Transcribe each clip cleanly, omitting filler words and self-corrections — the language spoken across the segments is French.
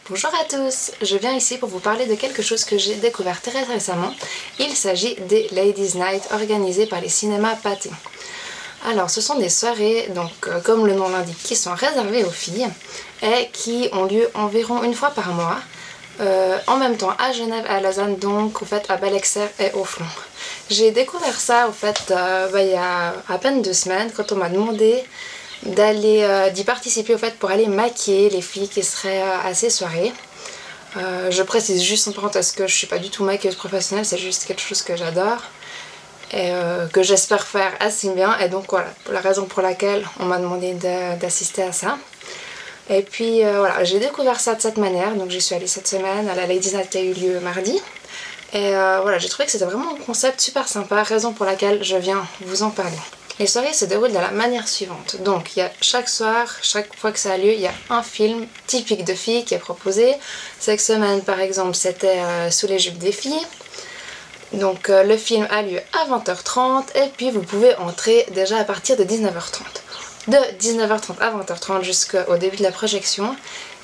Bonjour à tous, je viens ici pour vous parler de quelque chose que j'ai découvert très récemment. Il s'agit des Ladies Night organisées par les cinémas Pathé. Alors ce sont des soirées, donc comme le nom l'indique, qui sont réservées aux filles et qui ont lieu environ une fois par mois. En même temps à Genève et à Lausanne, donc au fait à Bellexer et Honfleur. J'ai découvert ça au fait il y a à peine 2 semaines quand on m'a demandé d'y participer au fait pour aller maquiller les filles qui seraient à ces soirées. Je précise juste en parenthèse que je suis pas du tout maquilleuse professionnelle, c'est juste quelque chose que j'adore et que j'espère faire assez bien, et donc voilà, la raison pour laquelle on m'a demandé d'assister à ça. Et puis voilà, j'ai découvert ça de cette manière, donc j'y suis allée cette semaine à la Ladies Night qui a eu lieu mardi. Et voilà, j'ai trouvé que c'était vraiment un concept super sympa, raison pour laquelle je viens vous en parler. Les soirées se déroulent de la manière suivante. Donc il y a chaque soir, chaque fois que ça a lieu, il y a un film typique de filles qui est proposé. Cette semaine par exemple c'était Sous les jupes des filles. Donc le film a lieu à 20h30 et puis vous pouvez entrer déjà à partir de 19h30. De 19h30 à 20h30 jusqu'au début de la projection,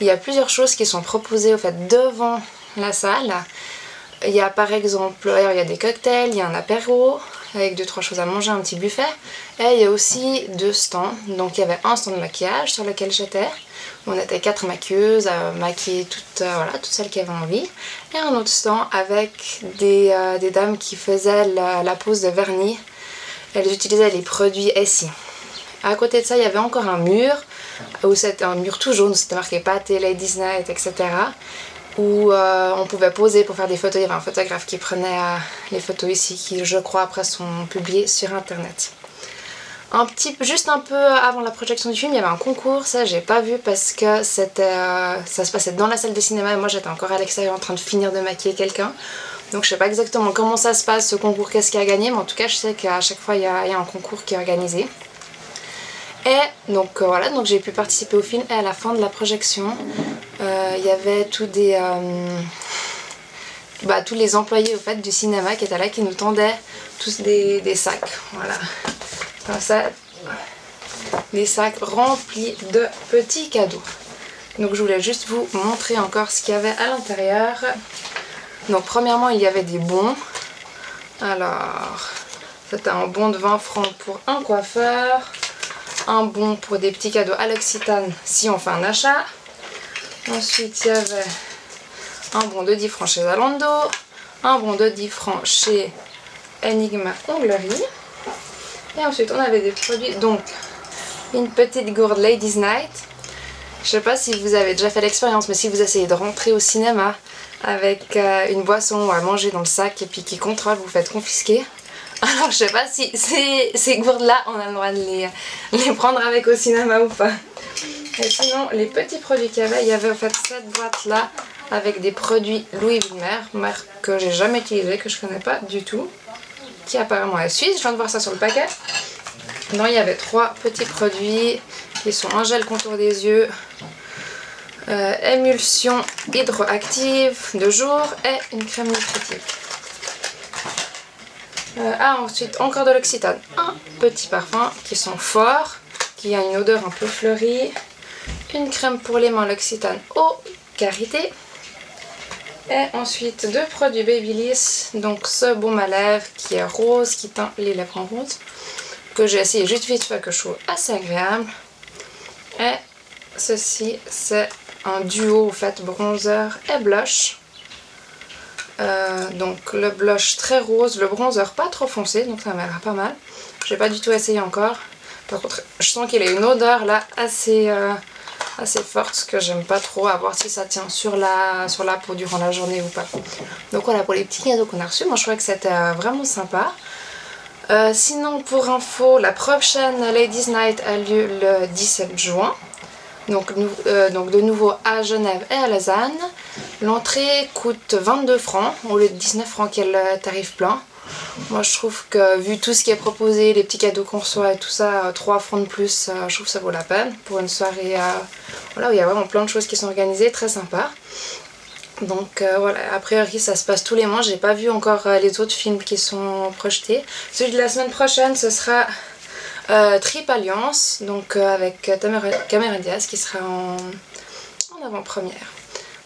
il y a plusieurs choses qui sont proposées au fait devant la salle. Il y a par exemple, il y a des cocktails, il y a un apéro avec 2-3 choses à manger, un petit buffet, et il y a aussi 2 stands. Donc il y avait un stand de maquillage sur lequel j'étais, on était 4 maquilleuses à maquiller toutes celles qui avaient envie, et un autre stand avec des dames qui faisaient la pose de vernis. Elles utilisaient les produits Essie. À côté de ça, il y avait encore un mur, où c'était un mur tout jaune, c'était marqué Pathé, Ladies Night, etc. Où on pouvait poser pour faire des photos. Il y avait un photographe qui prenait les photos ici, qui je crois après sont publiées sur internet. Juste un peu avant la projection du film, il y avait un concours, ça j'ai pas vu parce que ça se passait dans la salle de cinéma et moi j'étais encore à l'extérieur en train de finir de maquiller quelqu'un. Donc je sais pas exactement comment ça se passe ce concours, qu'est-ce qui a gagné, mais en tout cas je sais qu'à chaque fois il y a un concours qui est organisé. Et donc voilà, donc j'ai pu participer au film, et à la fin de la projection, il y avait tous les employés au fait du cinéma qui étaient là, qui nous tendaient tous des sacs, voilà, comme ça, des sacs remplis de petits cadeaux. Donc je voulais juste vous montrer encore ce qu'il y avait à l'intérieur. Donc premièrement il y avait des bons. Alors c'était un bon de 20 francs pour un coiffeur, un bon pour des petits cadeaux à l'Occitane si on fait un achat. Ensuite il y avait un bon de 10 francs chez Zalando, un bon de 10 francs chez Enigma Onglerie. Et ensuite on avait des produits, donc une petite gourde Ladies Night. Je sais pas si vous avez déjà fait l'expérience, mais si vous essayez de rentrer au cinéma avec une boisson à manger dans le sac et puis qui contrôle, vous faites confisquer. Alors je sais pas si ces gourdes là on a le droit de les prendre avec au cinéma ou pas. Et sinon les petits produits qu'il y avait en fait cette boîte là avec des produits Louis Vuitton, marque que j'ai jamais utilisée, que je connais pas du tout, qui apparemment est suisse, je viens de voir ça sur le paquet. Donc il y avait 3 petits produits qui sont un gel contour des yeux, émulsion hydroactive de jour et une crème nutritive. Ensuite encore de l'Occitane, un petit parfum qui sont forts, qui a une odeur un peu fleurie, une crème pour les mains l'Occitane eau karité, et ensuite 2 produits Babyliss, donc ce baume à lèvres qui est rose, qui teint les lèvres en rose, que j'ai essayé juste vite fait, que je trouve assez agréable. Et ceci c'est un duo en fait bronzer et blush. Donc le blush très rose, le bronzer pas trop foncé, donc ça m'a l'air pas mal. J'ai pas du tout essayé encore. Par contre je sens qu'il a une odeur là assez forte, ce que j'aime pas trop, à voir si ça tient sur la peau durant la journée ou pas. Donc voilà pour les petits cadeaux qu'on a reçus, moi je trouvais que c'était vraiment sympa. Sinon pour info, la prochaine Ladies Night a lieu le 17 juin. Donc de nouveau à Genève et à Lausanne. L'entrée coûte 22 francs au lieu de 19 francs qui est le tarif plein. Moi je trouve que vu tout ce qui est proposé, les petits cadeaux qu'on reçoit et tout ça, 3 francs de plus, je trouve que ça vaut la peine pour une soirée voilà, où il y a vraiment plein de choses qui sont organisées, très sympa. Donc voilà, a priori ça se passe tous les mois, j'ai pas vu encore les autres films qui sont projetés. Celui de la semaine prochaine ce sera Trip Alliance, donc avec Cameron Diaz qui sera en avant-première.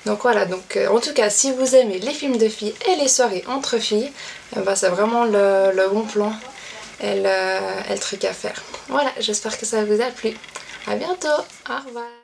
Donc voilà, donc en tout cas si vous aimez les films de filles et les soirées entre filles, bah, c'est vraiment le bon plan et le truc à faire. Voilà, j'espère que ça vous a plu. À bientôt, au revoir.